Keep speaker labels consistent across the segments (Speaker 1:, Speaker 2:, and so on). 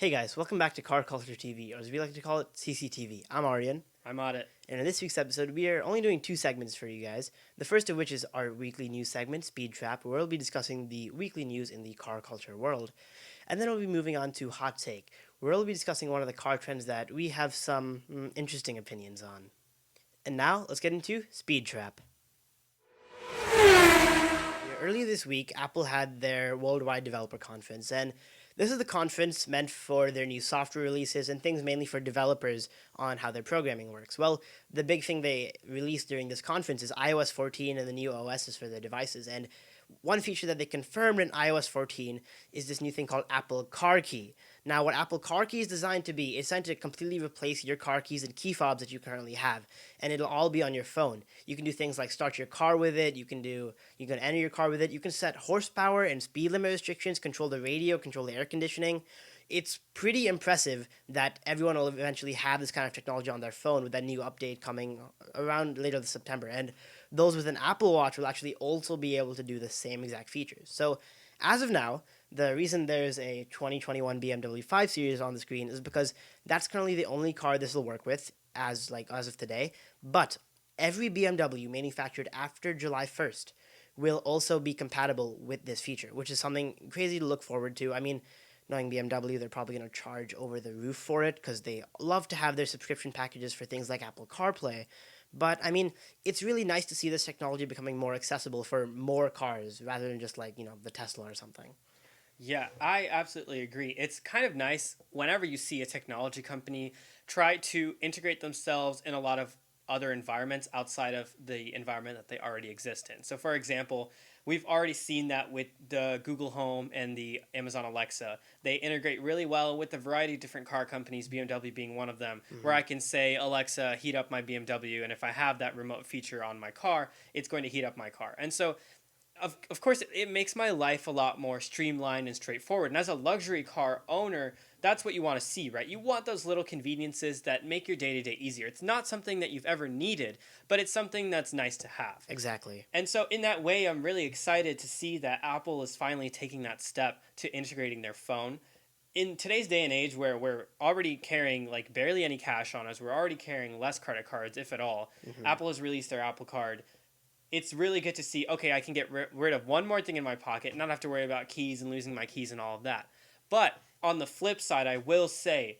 Speaker 1: Hey guys, welcome back to Car Culture TV, or as we like to call it, CCTV. I'm Aryan,
Speaker 2: I'm on it.
Speaker 1: and in this week's episode, we are only doing two segments for you guys. The first of which is our weekly news segment, Speed Trap, where we'll be discussing the weekly news in the car culture world. And then we'll be moving on to Hot Take, where we'll be discussing one of the car trends that we have some interesting opinions on. And now, let's get into Speed Trap. Earlier this week, Apple had their Worldwide Developer Conference, and this is the conference meant for their new software releases and things mainly for developers on how their programming works. Well, the big thing they released during this conference is iOS 14 and the new OSs for their devices. And one feature that they confirmed in iOS 14 is this new thing called Apple CarKey. Now, what Apple CarKey is designed to be, it's designed to completely replace your car keys and key fobs that you currently have, and it'll all be on your phone. You can do things like start your car with it. You can enter your car with it. You can set horsepower and speed limit restrictions, control the radio, control the air conditioning. It's pretty impressive that everyone will eventually have this kind of technology on their phone with that new update coming around later this September. And those with an Apple Watch will actually also be able to do the same exact features. So, as of now, the reason there's a 2021 BMW 5 Series on the screen is because that's currently the only car this will work with as of today. But every BMW manufactured after July 1st will also be compatible with this feature, which is something crazy to look forward to. I mean, knowing BMW, they're probably going to charge over the roof for it because they love to have their subscription packages for things like Apple CarPlay. But I mean, it's really nice to see this technology becoming more accessible for more cars rather than just the Tesla or something.
Speaker 2: Yeah, I absolutely agree. It's kind of nice whenever you see a technology company try to integrate themselves in a lot of other environments outside of the environment that they already exist in. So, for example, we've already seen that with the Google Home and the Amazon Alexa. They integrate really well with a variety of different car companies, BMW being one of them, where I can say, Alexa, heat up my BMW, and if I have that remote feature on my car, it's going to heat up my car. And so of course, it makes my life a lot more streamlined and straightforward. And as a luxury car owner, that's what you want to see, right? You want those little conveniences that make your day to day easier. It's not something that you've ever needed, but it's something that's nice to have.
Speaker 1: Exactly.
Speaker 2: And so, in that way, I'm really excited to see that Apple is finally taking that step to integrating their phone. In today's day and age where we're already carrying like barely any cash on us, we're already carrying less credit cards, if at all. Apple has released their Apple Card. It's really good to see, okay, I can get rid of one more thing in my pocket, not have to worry about keys and losing my keys and all of that. But on the flip side, I will say,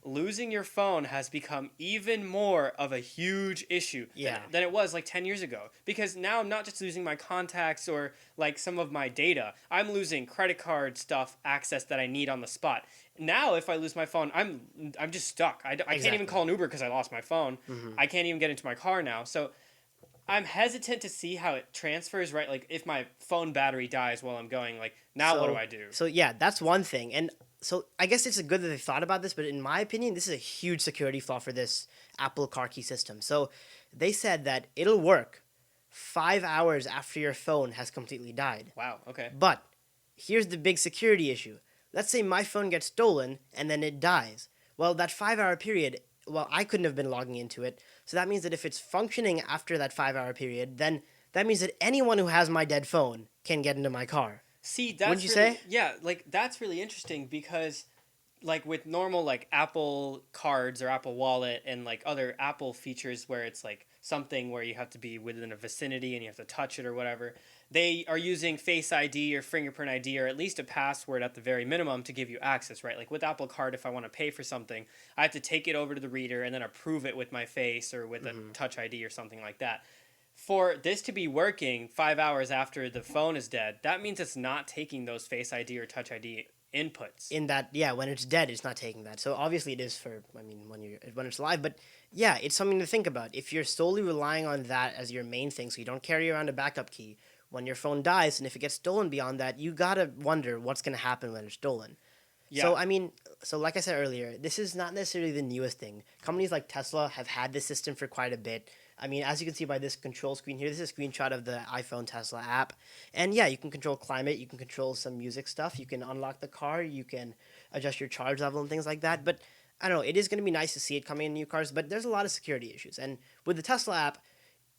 Speaker 2: losing your phone has become even more of a huge issue than it was like 10 years ago. Because now I'm not just losing my contacts or like some of my data. I'm losing credit card stuff, access that I need on the spot. Now, if I lose my phone, I'm just stuck. I can't even call an Uber because I lost my phone. I can't even get into my car now. So I'm hesitant to see how it transfers, right? Like, if my phone battery dies while I'm going, like, now what do I do?
Speaker 1: So yeah, that's one thing. And so I guess it's good that they thought about this, but in my opinion, this is a huge security flaw for this Apple Car Key system. So they said that it'll work 5 hours after your phone has completely died.
Speaker 2: Wow, okay.
Speaker 1: But here's the big security issue. Let's say my phone gets stolen and then it dies. Well, that 5 hour period, well, I couldn't have been logging into it. So that means that if it's functioning after that 5 hour period, then that means that anyone who has my dead phone can get into my car.
Speaker 2: See, that's
Speaker 1: Wouldn't you
Speaker 2: really,
Speaker 1: say?
Speaker 2: yeah, like, that's really interesting because, like, with normal, like, Apple cards or Apple Wallet and, like, other Apple features where it's, like, something where you have to be within a vicinity and you have to touch it or whatever, they are using Face ID or fingerprint ID or at least a password at the very minimum to give you access, right? Like with Apple Card, if I want to pay for something, I have to take it over to the reader and then approve it with my face or with a Touch ID or something like that. For this to be working 5 hours after the phone is dead, that means it's not taking those Face ID or Touch ID inputs.
Speaker 1: In that, yeah, when it's dead, it's not taking that. So obviously it is for, I mean, when it's alive. But yeah, it's something to think about. If you're solely relying on that as your main thing, so you don't carry around a backup key, when your phone dies and if it gets stolen beyond that, you gotta wonder what's gonna happen when it's stolen.
Speaker 2: Yeah.
Speaker 1: So I mean, so like I said earlier, this is not necessarily the newest thing. Companies like Tesla have had this system for quite a bit. I mean, as you can see by this control screen here, this is a screenshot of the iPhone Tesla app. And yeah, you can control climate, you can control some music stuff, you can unlock the car, you can adjust your charge level and things like that. But I don't know, it is going to be nice to see it coming in new cars, but there's a lot of security issues. And with the Tesla app,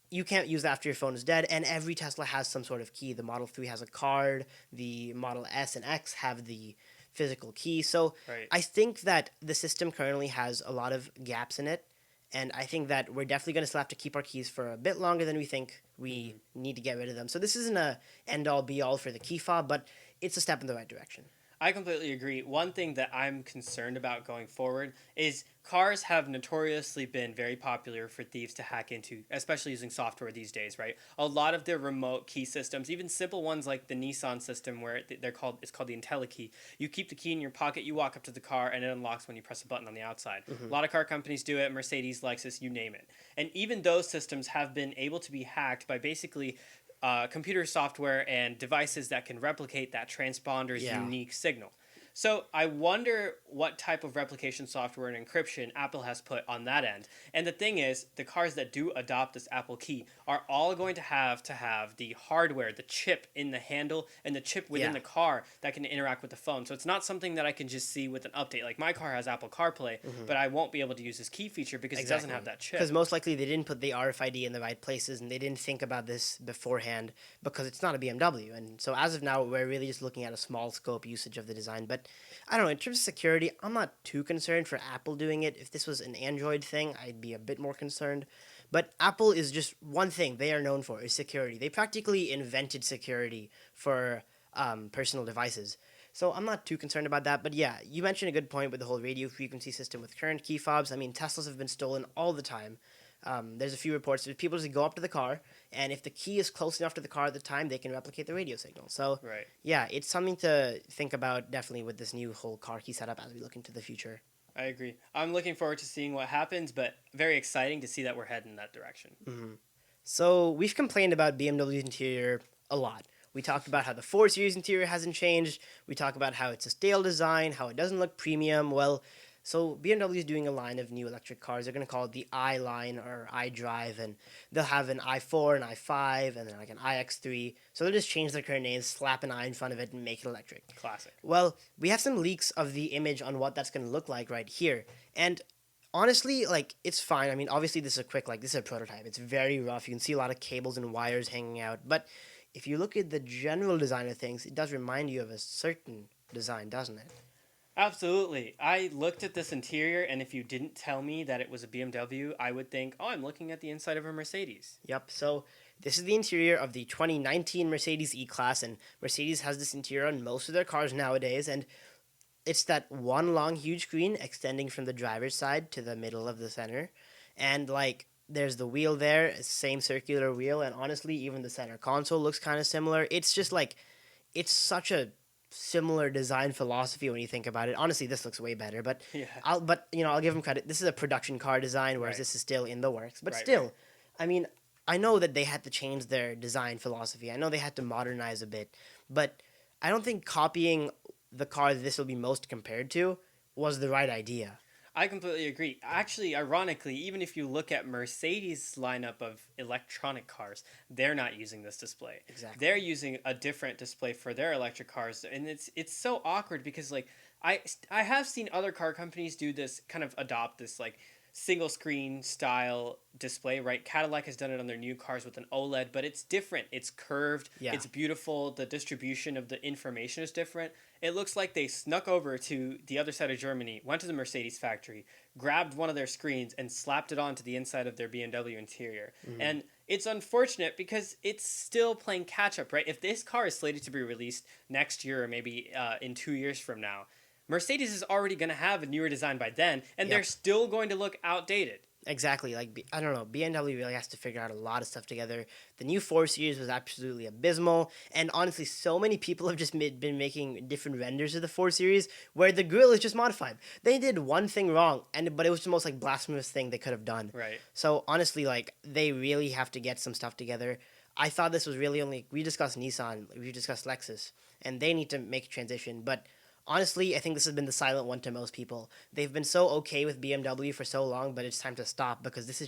Speaker 1: you can't use it after your phone is dead, and every Tesla has some sort of key. The Model 3 has a card, the Model S and X have the physical key. So
Speaker 2: Right.
Speaker 1: I think that the system currently has a lot of gaps in it. And I think that we're definitely going to still have to keep our keys for a bit longer than we think we
Speaker 2: Mhm.
Speaker 1: need to get rid of them. So this isn't a end all be all for the key fob, but it's a step in the right direction.
Speaker 2: I completely agree. One thing that I'm concerned about going forward is cars have notoriously been very popular for thieves to hack into, especially using software these days, right? A lot of their remote key systems, even simple ones like the Nissan system where it's called the IntelliKey. You keep the key in your pocket, you walk up to the car and it unlocks when you press a button on the outside.
Speaker 1: Hmm.
Speaker 2: A lot of car companies do it, Mercedes, Lexus, you name it. And even those systems have been able to be hacked by basically computer software and devices that can replicate that transponder's
Speaker 1: Yeah.
Speaker 2: unique signal. So I wonder what type of replication software and encryption Apple has put on that end. And the thing is, the cars that do adopt this Apple key are all going to have the hardware, the chip in the handle, and the chip within
Speaker 1: Yeah.
Speaker 2: the car that can interact with the phone. So it's not something that I can just see with an update. Like my car has Apple CarPlay,
Speaker 1: Hmm.
Speaker 2: but I won't be able to use this key feature because it doesn't have that chip.
Speaker 1: Because most likely they didn't put the RFID in the right places and they didn't think about this beforehand because it's not a BMW. And so as of now, we're really just looking at a small scope usage of the design. But I don't know, in terms of security, I'm not too concerned for Apple doing it. If this was an Android thing, I'd be a bit more concerned. But Apple is just one thing they are known for is security. They practically invented security for personal devices. So I'm not too concerned about that. But yeah, you mentioned a good point with the whole radio frequency system with current key fobs. I mean, Teslas have been stolen all the time. There's a few reports that people just go up to the car, and if the key is close enough to the car at the time, they can replicate the radio signal. So
Speaker 2: Right.
Speaker 1: yeah, it's something to think about definitely with this new whole car key setup as we look into the future.
Speaker 2: I agree. I'm looking forward to seeing what happens, but very exciting to see that we're heading in that direction.
Speaker 1: Hmm. So we've complained about BMW's interior a lot. We talked about how the 4 Series interior hasn't changed. We talk about how it's a stale design, how it doesn't look premium. Well, so BMW is doing a line of new electric cars. They're going to call it the i line or iDrive, and they'll have an i4, an i5, and then like an iX3. So they'll just change their current names, slap an i in front of it, and make it electric.
Speaker 2: Classic.
Speaker 1: Well, we have some leaks of the image on what that's going to look like right here. And honestly, like, it's fine. I mean, obviously, this is a quick, like, this is a prototype. It's very rough. You can see a lot of cables and wires hanging out. But if you look at the general design of things, it does remind you of a certain design, doesn't it?
Speaker 2: Absolutely. I looked at this interior, and if you didn't tell me that it was a BMW, I would think, oh, I'm looking at the inside of a Mercedes.
Speaker 1: Yep. So this is the interior of the 2019 Mercedes E-Class, and Mercedes has this interior on most of their cars nowadays, and it's that one long huge screen extending from the driver's side to the middle of the center, and like there's the wheel there, same circular wheel, and honestly, even the center console looks kind of similar. It's just like it's such a similar design philosophy when you think about it. Honestly, this looks way better, but
Speaker 2: Yeah.
Speaker 1: I'll give them credit. This is a production car design, whereas
Speaker 2: Right.
Speaker 1: this is still in the works. But
Speaker 2: Right,
Speaker 1: still,
Speaker 2: right.
Speaker 1: I mean, I know that they had to change their design philosophy. I know they had to modernize a bit, but I don't think copying the car that this will be most compared to was the right idea.
Speaker 2: I completely agree. Actually, ironically, even if you look at Mercedes' lineup of electronic cars, they're not using this display.
Speaker 1: Exactly.
Speaker 2: They're using a different display for their electric cars, and it's so awkward because like I have seen other car companies do this, kind of adopt this like single screen style display, right? Cadillac has done it on their new cars with an OLED, but it's different. It's curved,
Speaker 1: Yeah.
Speaker 2: it's beautiful, the distribution of the information is different. It looks like they snuck over to the other side of Germany, went to the Mercedes factory, grabbed one of their screens, and slapped it onto the inside of their BMW interior.
Speaker 1: Mhm.
Speaker 2: And it's unfortunate because it's still playing catch up, right? If this car is slated to be released next year or maybe in 2 years from now, Mercedes is already going to have a newer design by then, and they're
Speaker 1: Yep.
Speaker 2: still going to look outdated.
Speaker 1: Exactly. Like I don't know, BMW really has to figure out a lot of stuff together. The new 4 Series was absolutely abysmal, and honestly, so many people have just been making different renders of the 4 Series where the grille is just modified. They did one thing wrong, but it was the most like blasphemous thing they could have done.
Speaker 2: Right.
Speaker 1: So honestly, like they really have to get some stuff together. I thought this was really only we discussed Nissan, we discussed Lexus, and they need to make a transition, but honestly, I think this has been the silent one to most people. They've been so okay with BMW for so long, but it's time to stop because this is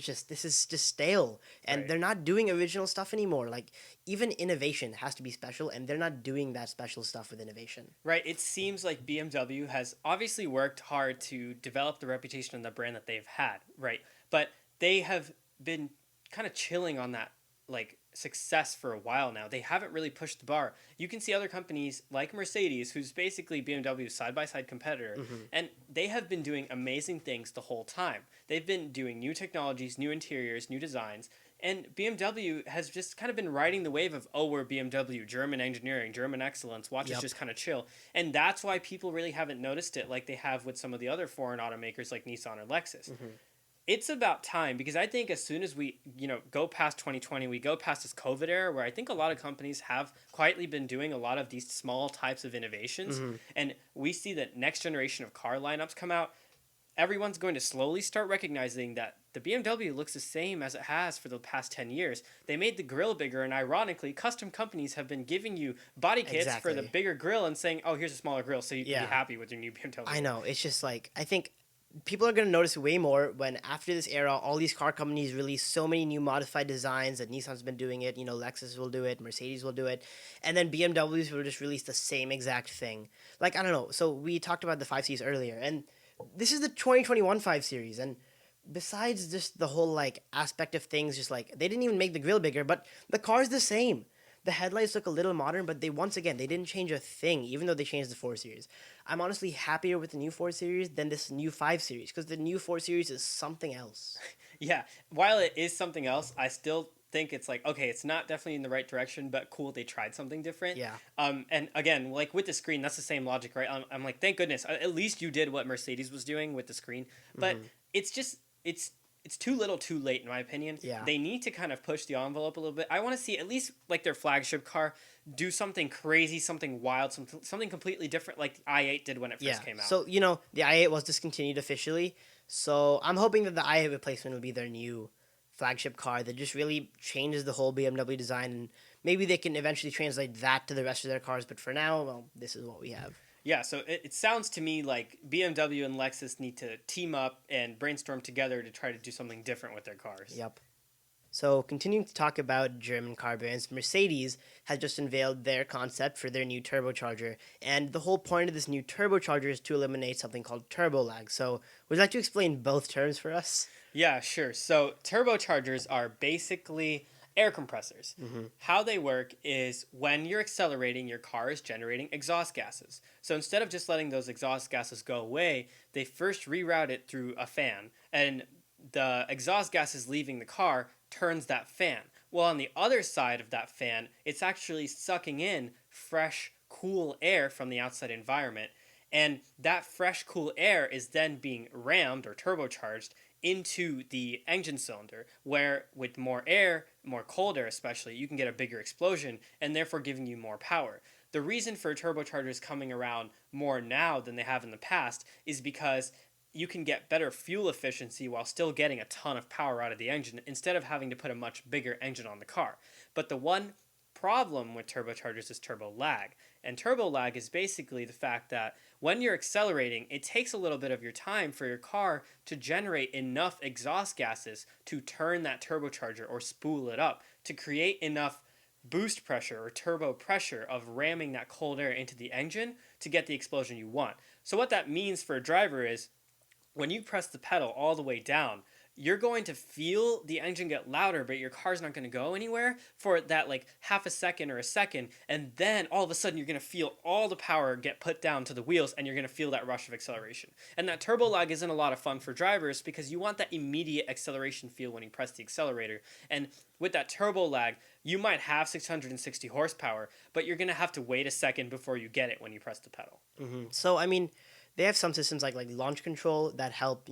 Speaker 1: just stale, and
Speaker 2: Right.
Speaker 1: they're not doing original stuff anymore. Like even innovation has to be special, and they're not doing that special stuff with innovation.
Speaker 2: Right. It seems like BMW has obviously worked hard to develop the reputation of the brand that they've had, right? But they have been kind of chilling on that like success for a while now. They haven't really pushed the bar. You can see other companies like Mercedes, who's basically BMW's side by side competitor, and they have been doing amazing things the whole time. They've been doing new technologies, new interiors, new designs, and BMW has just kind of been riding the wave of, oh, we're BMW, German engineering, German excellence, watch us
Speaker 1: Yep.
Speaker 2: just kind of chill. And that's why people really haven't noticed it like they have with some of the other foreign automakers like Nissan or Lexus. It's about time, because I think as soon as we, go past 2020, we go past this COVID era where I think a lot of companies have quietly been doing a lot of these small types of innovations, and we see the next generation of car lineups come out. Everyone's going to slowly start recognizing that the BMW looks the same as it has for the past 10 years. They made the grille bigger, and ironically, custom companies have been giving you body kits for the
Speaker 1: Exactly.
Speaker 2: bigger grille and saying, oh, here's a smaller grille, so you can
Speaker 1: Yeah.
Speaker 2: be happy with your new BMW.
Speaker 1: I know. It's just like, I think people are going to notice way more when after this era, all these car companies release so many new modified designs that Nissan's been doing it, Lexus will do it, Mercedes will do it, and then BMWs will just release the same exact thing. Like, I don't know. So we talked about the 5 Series earlier, and this is the 2021 5 Series, and besides just the whole like aspect of things, just like they didn't even make the grill bigger, but the car's the same. The headlights look a little modern, but they didn't change a thing, even though they changed the 4 Series. I'm honestly happier with the new 4 Series than this new 5 Series, because the new 4 Series is something else.
Speaker 2: Yeah, while it is something else, I still think it's like, okay, it's not definitely in the right direction, but cool, they tried something different.
Speaker 1: Yeah.
Speaker 2: And again, like with the screen, that's the same logic, right? I'm like, thank goodness, at least you did what Mercedes was doing with the screen. But it's just, it's too little too late, in my opinion.
Speaker 1: Yeah.
Speaker 2: They need to kind of push the envelope a little bit. I want to see at least like their flagship car do something crazy, something wild, something completely different, like the i8 did when it first came out.
Speaker 1: So, the i8 was discontinued officially. So I'm hoping that the i8 replacement will be their new flagship car that just really changes the whole BMW design. And maybe they can eventually translate that to the rest of their cars. But for now, well, this is what we have.
Speaker 2: Yeah, so it sounds to me like BMW and Lexus need to team up and brainstorm together to try to do something different with their cars.
Speaker 1: Yep. So, continuing to talk about German car brands, Mercedes has just unveiled their concept for their new turbocharger. And the whole point of this new turbocharger is to eliminate something called turbo lag. So, would you like to explain both terms for us?
Speaker 2: Yeah, sure. So turbochargers are basically air compressors. How they work is when you're accelerating, your car is generating exhaust gases. So instead of just letting those exhaust gases go away, they first reroute it through a fan, and the exhaust gases leaving the car turns that fan. Well, on the other side of that fan, it's actually sucking in fresh, cool air from the outside environment. And that fresh, cool air is then being rammed or turbocharged into the engine cylinder, where with more air, more cold air especially, you can get a bigger explosion and therefore giving you more power. The reason for turbochargers coming around more now than they have in the past is because you can get better fuel efficiency while still getting a ton of power out of the engine instead of having to put a much bigger engine on the car. But the one problem with turbochargers is turbo lag. And turbo lag is basically the fact that when you're accelerating, it takes a little bit of your time for your car to generate enough exhaust gases to turn that turbocharger or spool it up to create enough boost pressure or turbo pressure of ramming that cold air into the engine to get the explosion you want. So what that means for a driver is when you press the pedal all the way down, you're going to feel the engine get louder, but your car's not going to go anywhere for that like half a second or a second. And then all of a sudden, you're going to feel all the power get put down to the wheels, and you're going to feel that rush of acceleration. And that turbo lag isn't a lot of fun for drivers because you want that immediate acceleration feel when you press the accelerator. And with that turbo lag, you might have 660 horsepower, but you're going to have to wait a second before you get it when you press the pedal.
Speaker 1: So, I mean, they have some systems like launch control that help,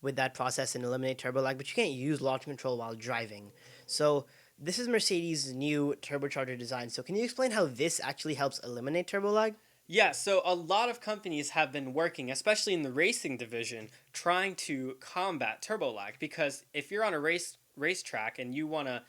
Speaker 1: with that process and eliminate turbo lag, but you can't use launch control while driving. So this is Mercedes' new turbocharger design. So can you explain how this actually helps eliminate turbo lag?
Speaker 2: Yeah, so a lot of companies have been working, especially in the racing division, trying to combat turbo lag, because if you're on a racetrack and you want to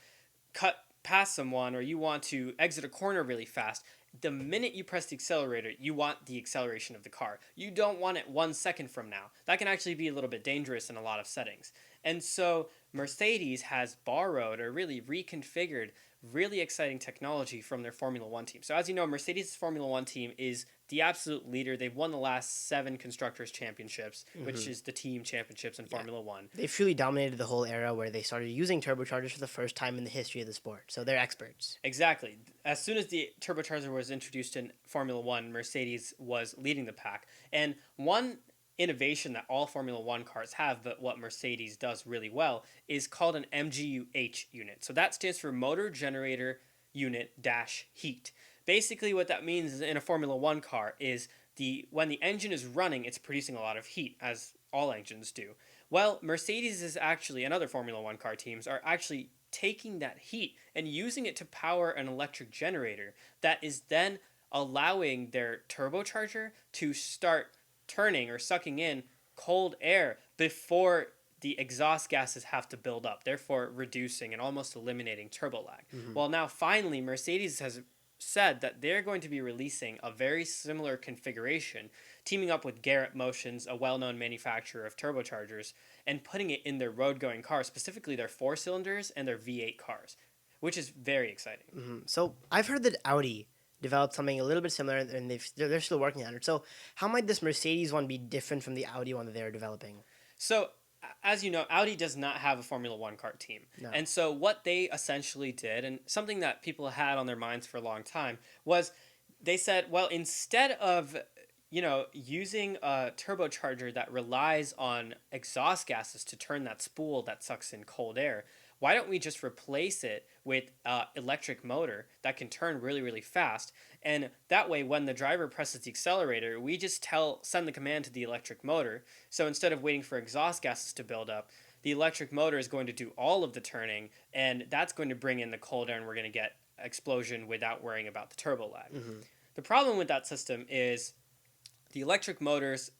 Speaker 2: cut past someone or you want to exit a corner really fast, the minute you press the accelerator, you want the acceleration of the car. You don't want it 1 second from now. That can actually be a little bit dangerous in a lot of settings. And so Mercedes has borrowed or really reconfigured really exciting technology from their Formula One team. So, as you know, Mercedes' Formula One team is the absolute leader. They've won the last 7 Constructors' Championships, which
Speaker 1: Hmm.
Speaker 2: is the team championships in
Speaker 1: Yeah.
Speaker 2: Formula One.
Speaker 1: They've truly dominated the whole era where they started using turbochargers for the first time in the history of the sport. So they're experts.
Speaker 2: Exactly. As soon as the turbocharger was introduced in Formula One, Mercedes was leading the pack. And one innovation that all Formula One cars have, but what Mercedes does really well, is called an MGUH unit. So that stands for Motor Generator Unit Dash Heat. Basically, what that means is in a Formula One car is when the engine is running, it's producing a lot of heat, as all engines do. Well, Mercedes is actually, and other Formula One car teams are actually taking that heat and using it to power an electric generator that is then allowing their turbocharger to start turning or sucking in cold air before the exhaust gases have to build up, therefore reducing and almost eliminating turbo lag.
Speaker 1: Hmm.
Speaker 2: Well, now finally, Mercedes has said that they're going to be releasing a very similar configuration, teaming up with Garrett Motions, a well known manufacturer of turbochargers, and putting it in their road going cars, specifically their 4 cylinders and their V8 cars, which is very exciting.
Speaker 1: So I've heard that Audi developed something a little bit similar, and they're still working on it. So how might this Mercedes one be different from the Audi one that they're developing?
Speaker 2: So, as you know, Audi does not have a Formula One car team.
Speaker 1: No.
Speaker 2: And so, what they essentially did, and something that people had on their minds for a long time, was they said, well, instead of using a turbocharger that relies on exhaust gases to turn that spool that sucks in cold air, why don't we just replace it with an electric motor that can turn really, really fast? And that way, when the driver presses the accelerator, we just send the command to the electric motor. So instead of waiting for exhaust gases to build up, the electric motor is going to do all of the turning, and that's going to bring in the cold air, and we're going to get explosion without worrying about the turbo lag.
Speaker 1: Hmm.
Speaker 2: The problem with that system is the electric motors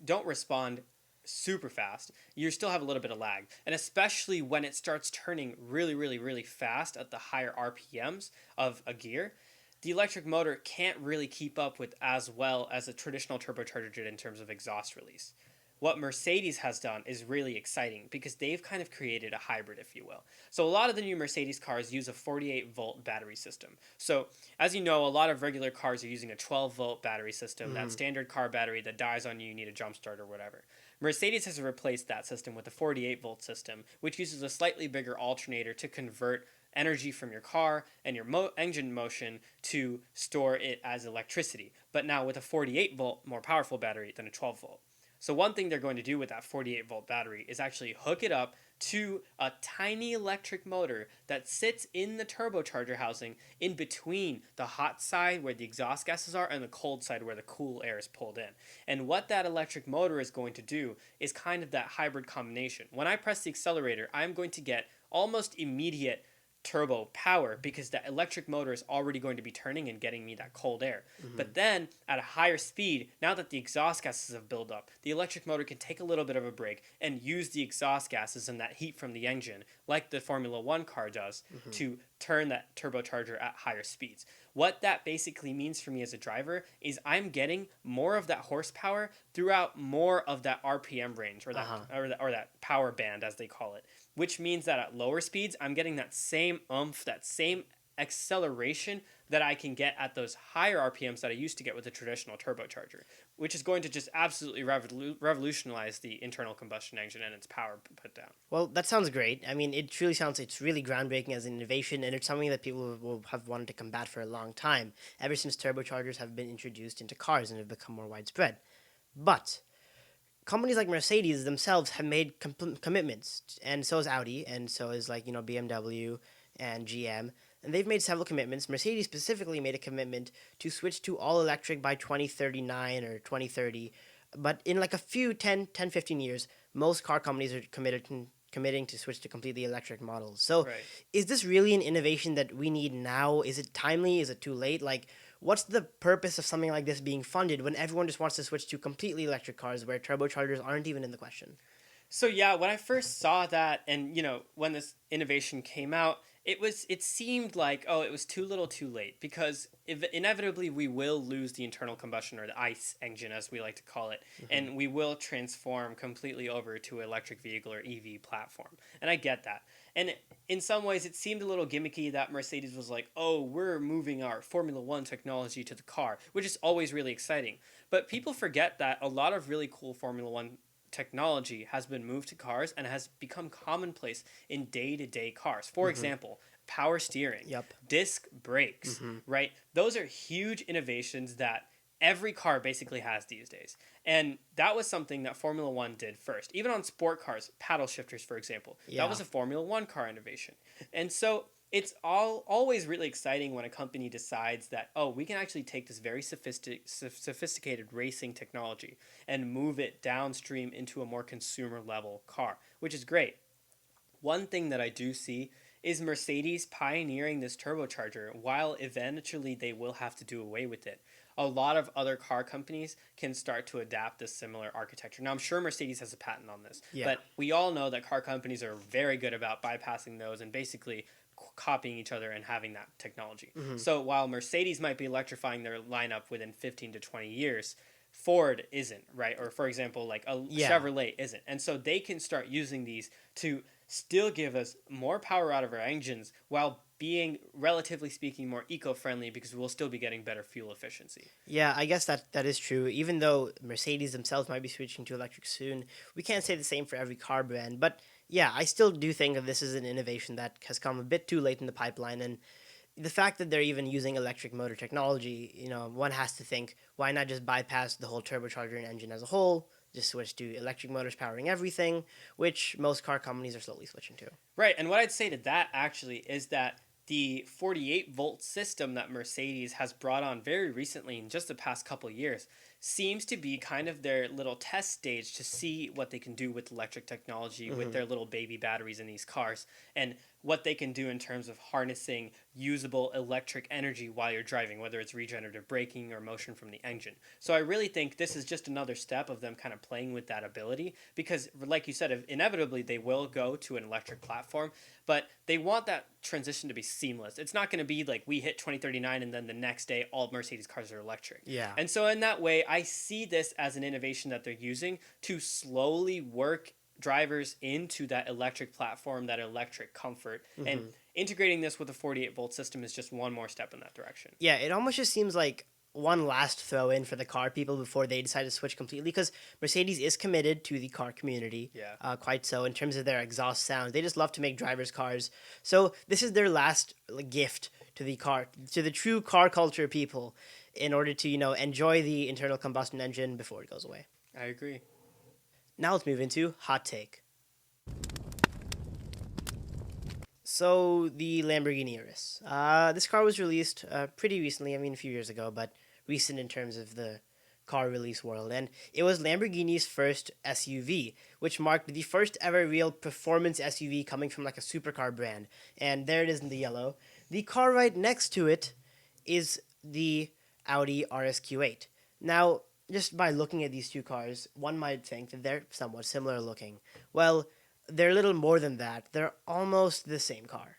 Speaker 2: don't respond super fast. You still have a little bit of lag. And especially when it starts turning really, really, really fast at the higher RPMs of a gear, the electric motor can't really keep up with as well as a traditional turbocharger did in terms of exhaust release. What Mercedes has done is really exciting because they've kind of created a hybrid, if you will. So a lot of the new Mercedes cars use a 48-volt battery system. So as you know, a lot of regular cars are using a 12-volt battery system, that standard car battery that dies on you, you need a jump start or whatever. Mercedes has replaced that system with a 48-volt system, which uses a slightly bigger alternator to convert energy from your car and your engine motion to store it as electricity, but now with a 48-volt more powerful battery than a 12-volt. So one thing they're going to do with that 48-volt battery is actually hook it up to a tiny electric motor that sits in the turbocharger housing in between the hot side where the exhaust gases are and the cold side where the cool air is pulled in. And what that electric motor is going to do is kind of that hybrid combination. When I press the accelerator, I'm going to get almost immediate turbo power because the electric motor is already going to be turning and getting me that cold air. But then at a higher speed, now that the exhaust gases have built up, the electric motor can take a little bit of a break and use the exhaust gases and that heat from the engine, like the Formula One car does, to turn that turbocharger at higher speeds. What that basically means for me as a driver is I'm getting more of that horsepower throughout more of that RPM range or that power band as they call it, which means that at lower speeds I'm getting that same oomph, that same acceleration that I can get at those higher RPMs that I used to get with a traditional turbocharger, which is going to just absolutely revolutionize the internal combustion engine and its power put down.
Speaker 1: Well, that sounds great. I mean, it truly sounds it's really groundbreaking as an innovation, and it's something that people will have wanted to combat for a long time, ever since turbochargers have been introduced into cars and have become more widespread. But companies like Mercedes themselves have made commitments, and so has Audi, and so is BMW and GM, and they've made several commitments. Mercedes specifically made a commitment to switch to all electric by 2039 or 2030, but in like a few 15 years, most car companies are committing to switch to completely electric models. So,
Speaker 2: Right.
Speaker 1: is this really an innovation that we need now? Is it timely? Is it too late? Like, what's the purpose of something like this being funded when everyone just wants to switch to completely electric cars where turbochargers aren't even in the question?
Speaker 2: So yeah, when I first saw that, and when this innovation came out, It seemed like, oh, it was too little too late, because inevitably we will lose the internal combustion, or the ICE engine as we like to call it,
Speaker 1: Hmm.
Speaker 2: and we will transform completely over to electric vehicle or EV platform. And I get that. And in some ways it seemed a little gimmicky that Mercedes was like, oh, we're moving our Formula 1 technology to the car, which is always really exciting. But people forget that a lot of really cool Formula 1 technology has been moved to cars and has become commonplace in day-to-day cars. For
Speaker 1: Hmm.
Speaker 2: example, power steering,
Speaker 1: Yep.
Speaker 2: disc brakes,
Speaker 1: Hmm.
Speaker 2: right? Those are huge innovations that every car basically has these days. And that was something that Formula 1 did first. Even on sport cars, paddle shifters, for example, that
Speaker 1: Yeah.
Speaker 2: was a Formula 1 car innovation. And so it's always really exciting when a company decides that, oh, we can actually take this very sophisticated racing technology and move it downstream into a more consumer level car, which is great. One thing that I do see is Mercedes pioneering this turbocharger while eventually they will have to do away with it. A lot of other car companies can start to adapt a similar architecture. Now, I'm sure Mercedes has a patent on this,
Speaker 1: Yeah.
Speaker 2: but we all know that car companies are very good about bypassing those and basically copying each other and having that technology.
Speaker 1: Hmm.
Speaker 2: So while Mercedes might be electrifying their lineup within 15 to 20 years, Ford isn't, right? Or for example, like a
Speaker 1: Yeah.
Speaker 2: Chevrolet isn't. And so they can start using these to still give us more power out of our engines while being, relatively speaking, more eco-friendly, because we'll still be getting better fuel efficiency.
Speaker 1: Yeah, I guess that is true. Even though Mercedes themselves might be switching to electric soon, we can't say the same for every car brand. But yeah, I still do think that this is an innovation that has come a bit too late in the pipeline. And the fact that they're even using electric motor technology, one has to think, why not just bypass the whole turbocharger and engine as a whole? Just switch to electric motors powering everything, which most car companies are slowly switching to.
Speaker 2: Right, and what I'd say to that actually is that the 48-volt system that Mercedes has brought on very recently, in just the past couple years, seems to be kind of their little test stage to see what they can do with electric technology, with
Speaker 1: Hmm.
Speaker 2: their little baby batteries in these cars, and what they can do in terms of harnessing usable electric energy while you're driving, whether it's regenerative braking or motion from the engine. So I really think this is just another step of them kind of playing with that ability, because like you said, inevitably they will go to an electric platform, but they want that transition to be seamless. It's not going to be like we hit 2039 and then the next day all Mercedes cars are electric.
Speaker 1: Yeah.
Speaker 2: And so in that way, I see this as an innovation that they're using to slowly work drivers into that electric platform, that electric comfort, and
Speaker 1: Hmm.
Speaker 2: integrating this with a 48-volt system is just one more step in that direction.
Speaker 1: Yeah, it almost just seems like one last throw in for the car people before they decide to switch completely, because Mercedes is committed to the car community,
Speaker 2: Yeah.
Speaker 1: quite so in terms of their exhaust sounds. They just love to make drivers' cars. So this is their last gift to the true car culture people, in order to enjoy the internal combustion engine before it goes away.
Speaker 2: I agree.
Speaker 1: Now let's move into hot take. So the Lamborghini Urus. This car was released pretty recently. I mean, a few years ago, but recent in terms of the car release world. And it was Lamborghini's first SUV, which marked the first ever real performance SUV coming from like a supercar brand. And there it is in the yellow. The car right next to it is the Audi RSQ8. Now, just by looking at these two cars, one might think that they're somewhat similar looking. Well, they're a little more than that. They're almost the same car.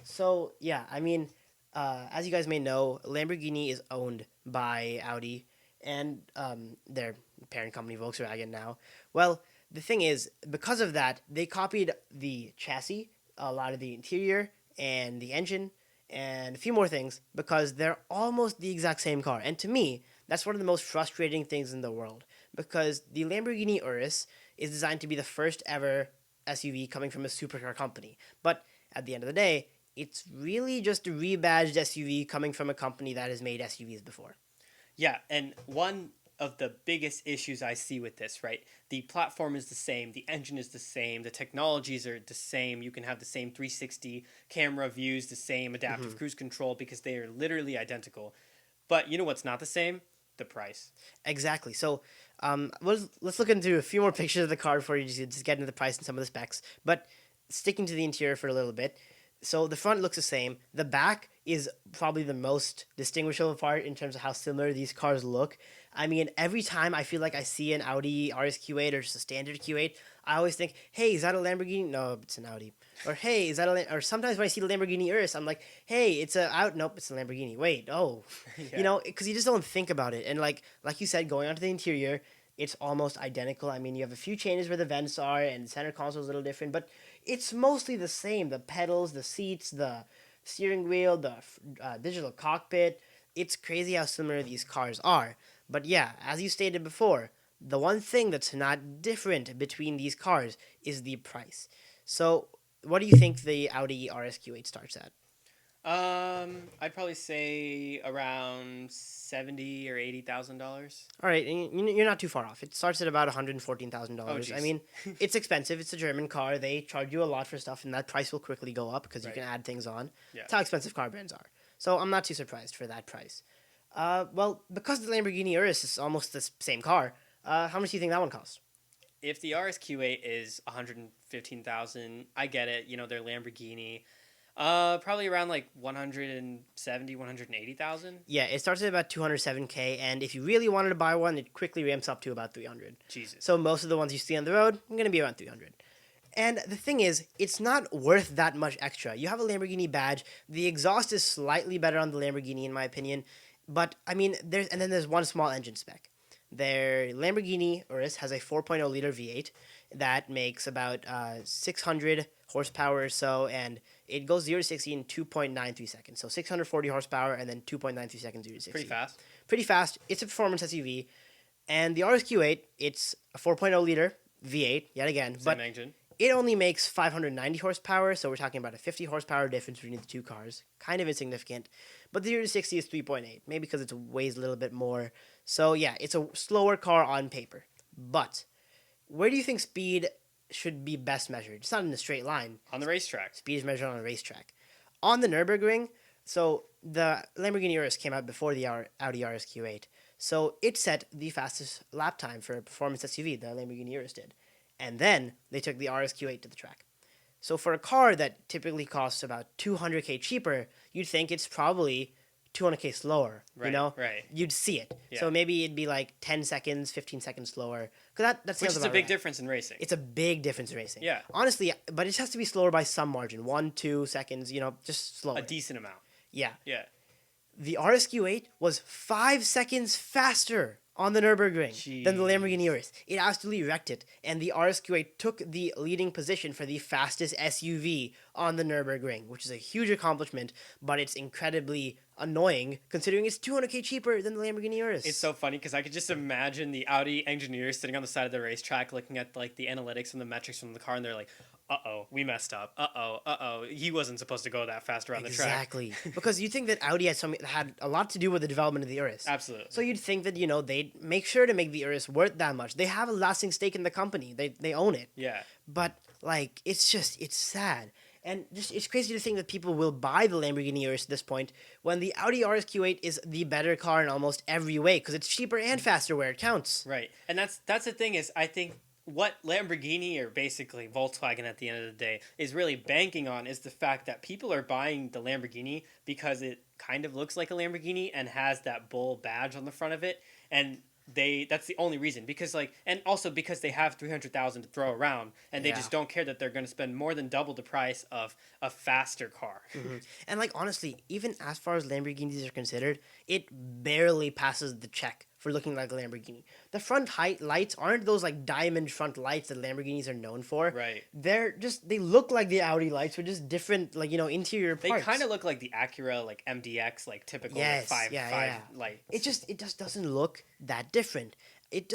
Speaker 1: So, yeah, I mean, as you guys may know, Lamborghini is owned by Audi and their parent company, Volkswagen, now. Well, the thing is, because of that, they copied the chassis, a lot of the interior, and the engine, and a few more things, because they're almost the exact same car. And to me, that's one of the most frustrating things in the world, because the Lamborghini Urus is designed to be the first ever SUV coming from a supercar company. But at the end of the day, it's really just a rebadged SUV coming from a company that has made SUVs before.
Speaker 2: Yeah, and one of the biggest issues I see with this, right? The platform is the same, the engine is the same, the technologies are the same. You can have the same 360 camera views, the same adaptive
Speaker 1: Hmm.
Speaker 2: cruise control, because they are literally identical. But you know what's not the same? The price.
Speaker 1: Exactly. So let's look into a few more pictures of the car before you just get into the price and some of the specs. But sticking to the interior for a little bit. So the front looks the same. The back is probably the most distinguishable part in terms of how similar these cars look. I mean, every time I feel like I see an Audi RSQ8 or just a standard Q8, I always think, hey, is that a Lamborghini? No, it's an Audi. Or hey, is that or sometimes when I see the Lamborghini Urus, I'm like, hey, it's a out. Nope, it's a Lamborghini. Wait, oh,
Speaker 2: Yeah.
Speaker 1: because you just don't think about it. And like you said, going onto the interior, it's almost identical. I mean, you have a few changes where the vents are, and the center console is a little different, but it's mostly the same. The pedals, the seats, the steering wheel, the digital cockpit. It's crazy how similar these cars are. But yeah, as you stated before, the one thing that's not different between these cars is the price. So, what do you think the Audi RSQ8 starts at?
Speaker 2: I'd probably say around $70,000 or $80,000.
Speaker 1: All right, and you're not too far off. It starts at about $114,000.
Speaker 2: Oh,
Speaker 1: I
Speaker 2: jeez.
Speaker 1: mean, it's expensive. It's a German car. They charge you a lot for stuff, and that price will quickly go up because you
Speaker 2: Right.
Speaker 1: can add things on.
Speaker 2: Yeah.
Speaker 1: It's how expensive car brands are. So I'm not too surprised for that price. Well, because the Lamborghini Urus is almost the same car, how much do you think that one costs?
Speaker 2: If the RSQ8 is 115,000, I get it. You know, they're Lamborghini. Probably around like 170, 180,000.
Speaker 1: Yeah, it starts at about 207K, and if you really wanted to buy one, it quickly ramps up to about 300.
Speaker 2: Jesus.
Speaker 1: So most of the ones you see on the road are going to be around 300. And the thing is, it's not worth that much extra. You have a Lamborghini badge. The exhaust is slightly better on the Lamborghini, in my opinion. But I mean, there's one small engine spec. Their Lamborghini Urus has a 4.0 liter V8 that makes about 600 horsepower or so, and it goes 0 to 60 in 2.93 seconds. So 640 horsepower and then 2.93 seconds 0 to 60.
Speaker 2: Pretty fast.
Speaker 1: Pretty fast. It's a performance SUV. And the RSQ8, it's a 4.0 liter V8, yet again.
Speaker 2: Same
Speaker 1: But
Speaker 2: engine.
Speaker 1: it only makes 590 horsepower, so we're talking about a 50 horsepower difference between the two cars. Kind of insignificant. But the 0 to 60 is 3.8, maybe because it weighs a little bit more. So yeah, it's a slower car on paper. But where do you think speed should be best measured? It's not in a straight line.
Speaker 2: On the racetrack.
Speaker 1: Speed is measured on a racetrack. On the Nürburgring, so the Lamborghini Urus came out before the Audi RSQ8. So it set the fastest lap time for a performance SUV, the Lamborghini Urus did. And then they took the RSQ8 to the track. So for a car that typically costs about 200K cheaper, you'd think it's probably 200K slower,
Speaker 2: Right,
Speaker 1: you know?
Speaker 2: right.
Speaker 1: You'd see it.
Speaker 2: Yeah.
Speaker 1: So maybe it'd be like 10 seconds, 15 seconds slower. Because that
Speaker 2: Which
Speaker 1: sounds
Speaker 2: is a
Speaker 1: about
Speaker 2: big
Speaker 1: right.
Speaker 2: difference in racing.
Speaker 1: It's a big difference in racing.
Speaker 2: Yeah.
Speaker 1: Honestly, but it has to be slower by some margin. 1, 2 seconds, just slower.
Speaker 2: A decent amount.
Speaker 1: Yeah.
Speaker 2: Yeah.
Speaker 1: The RSQ8 was 5 seconds faster on the Nürburgring than the Lamborghini Urus. It absolutely wrecked it, and the RSQ8 took the leading position for the fastest SUV on the Nürburgring, which is a huge accomplishment, but it's incredibly annoying considering it's 200K cheaper than the Lamborghini Urus.
Speaker 2: It's so funny because I could just imagine the Audi engineers sitting on the side of the racetrack looking at like the analytics and the metrics from the car, and they're like, "Uh-oh, we messed up. Uh-oh, he wasn't supposed to go that fast around the track."
Speaker 1: Exactly. Because you think that Audi had a lot to do with the development of the Urus.
Speaker 2: Absolutely.
Speaker 1: So you'd think that, they'd make sure to make the Urus worth that much. They have a lasting stake in the company. They own it.
Speaker 2: Yeah.
Speaker 1: But it's sad. And just it's crazy to think that people will buy the Lamborghini Urus at this point when the Audi RSQ8 is the better car in almost every way because it's cheaper and faster where it counts.
Speaker 2: Right. And that's the thing is I think what Lamborghini or basically Volkswagen at the end of the day is really banking on is the fact that people are buying the Lamborghini because it kind of looks like a Lamborghini and has that bull badge on the front of it, and that's the only reason and also because they have 300,000 to throw around and they
Speaker 1: Yeah.
Speaker 2: just don't care that they're going to spend more than double the price of a faster car.
Speaker 1: And honestly, even as far as Lamborghinis are considered, it barely passes the check for looking like a Lamborghini. The front height lights aren't those diamond front lights that Lamborghinis are known for.
Speaker 2: Right.
Speaker 1: They look like the Audi lights with just different interior
Speaker 2: They
Speaker 1: parts.
Speaker 2: kind of look like the Acura MDX typical
Speaker 1: Yes,
Speaker 2: five
Speaker 1: yeah.
Speaker 2: lights.
Speaker 1: It just doesn't look that different. It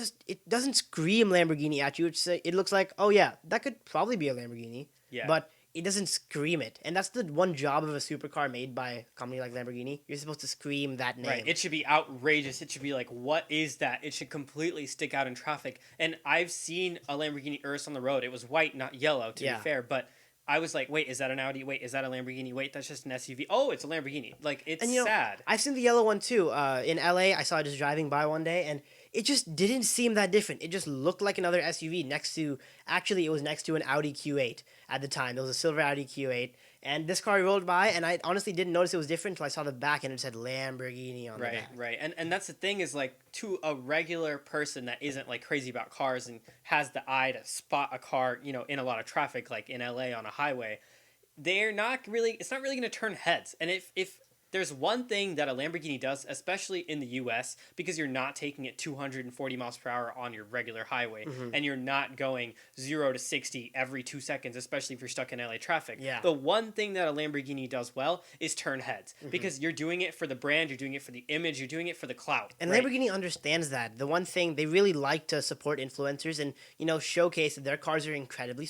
Speaker 1: doesn't scream Lamborghini at you. It looks like, oh yeah, that could probably be a Lamborghini.
Speaker 2: Yeah.
Speaker 1: But it doesn't scream it. And that's the one job of a supercar made by a company like Lamborghini. You're supposed to scream that name.
Speaker 2: Right. It should be outrageous. It should be like, what is that? It should completely stick out in traffic. And I've seen a Lamborghini Urus on the road. It was white, not yellow, to
Speaker 1: Yeah.
Speaker 2: be fair. But I was like, wait, is that an Audi? Wait, is that a Lamborghini? Wait, that's just an SUV. Oh, it's a Lamborghini. It's
Speaker 1: And
Speaker 2: sad.
Speaker 1: I've seen the yellow one too. In LA, I saw it just driving by one day, and it just didn't seem that different. It just looked like another SUV it was next to an Audi Q8 at the time. There was a silver Audi Q8, and this car rolled by, and I honestly didn't notice it was different until I saw the back and it said Lamborghini on the
Speaker 2: Right,
Speaker 1: back.
Speaker 2: right. And that's the thing is to a regular person that isn't crazy about cars and has the eye to spot a car, in a lot of traffic, like in LA on a highway, it's not really going to turn heads. And if there's one thing that a Lamborghini does, especially in the US, because you're not taking it 240 miles per hour on your regular highway, and you're not going 0 to 60 every 2 seconds, especially if you're stuck in LA traffic.
Speaker 1: Yeah.
Speaker 2: The one thing that a Lamborghini does well is turn heads, because you're doing it for the brand, you're doing it for the image, you're doing it for the clout.
Speaker 1: And
Speaker 2: right?
Speaker 1: Lamborghini understands that. The one thing they really like to support influencers and showcase that their cars are incredibly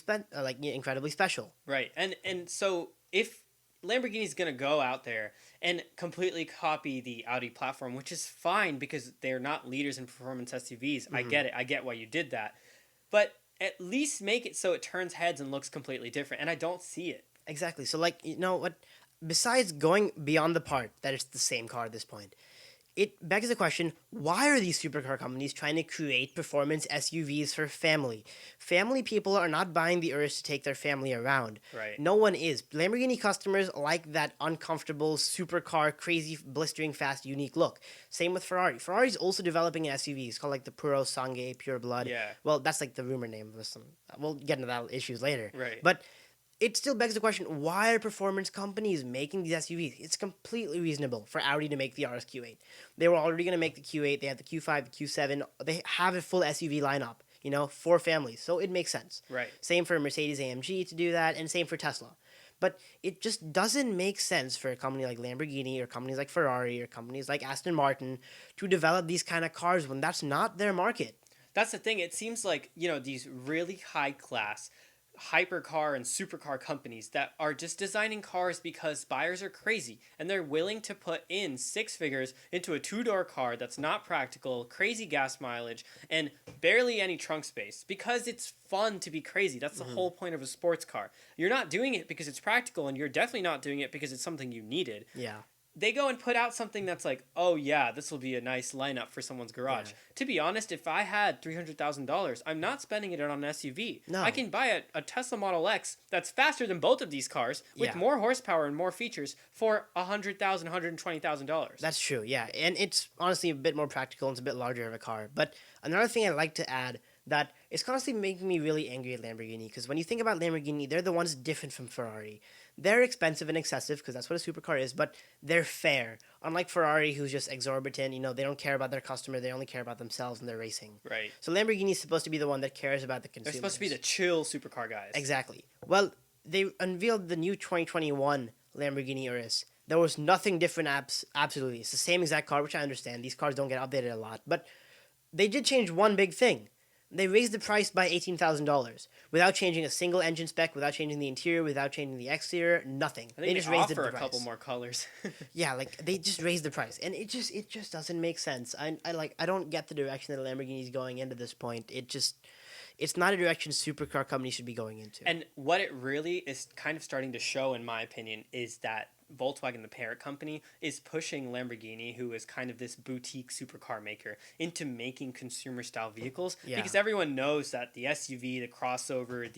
Speaker 1: incredibly special.
Speaker 2: Right. And so if Lamborghini's going to go out there and completely copy the Audi platform, which is fine because they're not leaders in performance SUVs. I get it. I get why you did that. But at least make it so it turns heads and looks completely different. And I don't see it.
Speaker 1: Exactly. So you know what? Besides going beyond the part that it's the same car at this point, it begs the question, why are these supercar companies trying to create performance SUVs for family? Family people are not buying the Urus to take their family around.
Speaker 2: Right.
Speaker 1: No one is. Lamborghini customers like that uncomfortable supercar, crazy, blistering fast, unique look. Same with Ferrari. Ferrari's also developing an SUV. It's called like the Puro Sangue Pure Blood.
Speaker 2: Yeah.
Speaker 1: Well, that's like the rumor name of some. We'll get into that issues later.
Speaker 2: Right.
Speaker 1: But it still begs the question, why are performance companies making these SUVs? It's completely reasonable for Audi to make the RS Q8. They were already going to make the Q8. They had the Q5, the Q7. They have a full SUV lineup, for families. So it makes sense.
Speaker 2: Right.
Speaker 1: Same for Mercedes-AMG to do that, and same for Tesla. But it just doesn't make sense for a company like Lamborghini or companies like Ferrari or companies like Aston Martin to develop these kind of cars when that's not their market.
Speaker 2: That's the thing. It seems like, these really high class hypercar and supercar companies that are just designing cars because buyers are crazy and they're willing to put in six figures into a two-door car that's not practical, crazy gas mileage, and barely any trunk space because it's fun to be crazy. That's the whole point of a sports car. You're not doing it because it's practical, and you're definitely not doing it because it's something you needed.
Speaker 1: Yeah.
Speaker 2: They go and put out something that's like, oh yeah, this will be a nice lineup for someone's garage.
Speaker 1: Yeah.
Speaker 2: To be honest, if I had $300,000, I'm not spending it on an SUV.
Speaker 1: No.
Speaker 2: I can buy a Tesla Model X that's faster than both of these cars with
Speaker 1: Yeah.
Speaker 2: more horsepower and more features for $100,000, $120,000.
Speaker 1: That's true, yeah. And it's honestly a bit more practical and it's a bit larger of a car. But another thing I'd like to add that is constantly making me really angry at Lamborghini, because when you think about Lamborghini, they're the ones different from Ferrari. They're expensive and excessive because that's what a supercar is, but they're fair. Unlike Ferrari, who's just exorbitant, they don't care about their customer, they only care about themselves and their racing.
Speaker 2: Right.
Speaker 1: So Lamborghini is supposed to be the one that cares about the
Speaker 2: They're
Speaker 1: consumers.
Speaker 2: supposed to be the chill supercar guys.
Speaker 1: Exactly. Well, they unveiled the new 2021 Lamborghini Urus. There was nothing different, absolutely. It's the same exact car, which I understand. These cars don't get updated a lot. But they did change one big thing. They raised the price by $18,000 without changing a single engine spec, without changing the interior, without changing the exterior, nothing.
Speaker 2: I think
Speaker 1: just
Speaker 2: they
Speaker 1: raised
Speaker 2: offer
Speaker 1: the
Speaker 2: a
Speaker 1: price.
Speaker 2: couple more colors.
Speaker 1: Yeah, they just raised the price, and it just doesn't make sense. I don't get the direction that Lamborghini is going into this point. It's not a direction supercar companies should be going into.
Speaker 2: And what it really is kind of starting to show, in my opinion, is that Volkswagen, the parent company, is pushing Lamborghini, who is kind of this boutique supercar maker, into making consumer-style vehicles.
Speaker 1: Yeah.
Speaker 2: Because everyone knows that the SUV, the crossover,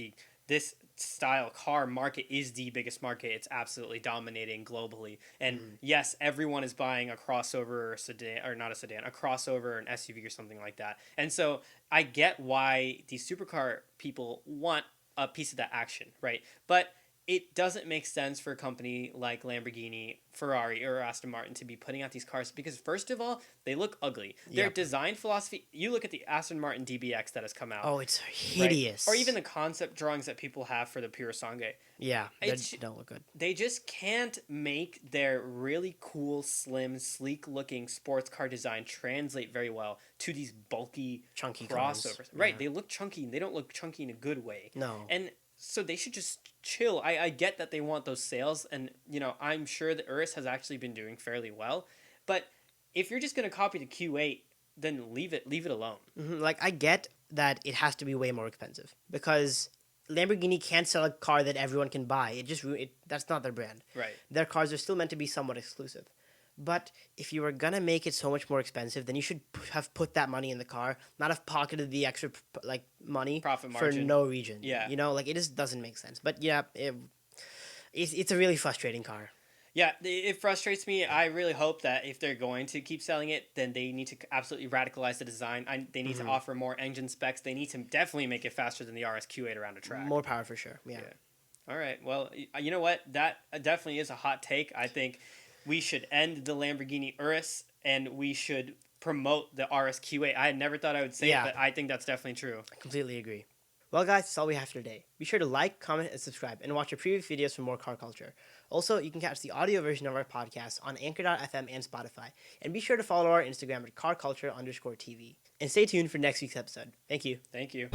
Speaker 2: this style car market is the biggest market. It's absolutely dominating globally. And yes, everyone is buying a crossover or a sedan, or not a sedan, a crossover or an SUV or something like that. And so I get why these supercar people want a piece of that action, right? But it doesn't make sense for a company like Lamborghini, Ferrari, or Aston Martin to be putting out these cars because, first of all, they look ugly. Their
Speaker 1: Yep.
Speaker 2: design philosophy, you look at the Aston Martin DBX that has come out.
Speaker 1: Oh, it's hideous.
Speaker 2: Right? Or even the concept drawings that people have for the Pure Sangue.
Speaker 1: Yeah, they
Speaker 2: It's-
Speaker 1: don't look good.
Speaker 2: They just can't make their really cool, slim, sleek-looking sports car design translate very well to these bulky
Speaker 1: Chunky cars.
Speaker 2: crossovers. Right,
Speaker 1: Yeah.
Speaker 2: they look chunky, and they don't look chunky in a good way.
Speaker 1: No.
Speaker 2: And so they should just chill. I get that they want those sales, and I'm sure the Urus has actually been doing fairly well. But if you're just going to copy the Q8, then leave it alone.
Speaker 1: I get that it has to be way more expensive because Lamborghini can't sell a car that everyone can buy. That's not their brand.
Speaker 2: Right.
Speaker 1: Their cars are still meant to be somewhat exclusive. But if you were gonna make it so much more expensive, then you should have put that money in the car, not have pocketed the extra money
Speaker 2: Profit
Speaker 1: for
Speaker 2: margin.
Speaker 1: no reason.
Speaker 2: Yeah.
Speaker 1: It just doesn't make sense. But yeah, it's a really frustrating car.
Speaker 2: Yeah, it frustrates me. I really hope that if they're going to keep selling it, then they need to absolutely radicalize the design. They need to offer more engine specs. They need to definitely make it faster than the RS Q8 around a track.
Speaker 1: More power for sure. Yeah.
Speaker 2: All right. Well, you know what? That definitely is a hot take. I think we should end the Lamborghini Urus and we should promote the RSQ8. I had never thought I would say it,
Speaker 1: Yeah,
Speaker 2: but I think that's definitely true.
Speaker 1: I completely agree. Well, guys, that's all we have for today. Be sure to like, comment, and subscribe, and watch our previous videos for more car culture. Also, you can catch the audio version of our podcast on Anchor.fm and Spotify. And be sure to follow our Instagram at carculture_TV. And stay tuned for next week's episode. Thank you.
Speaker 2: Thank you.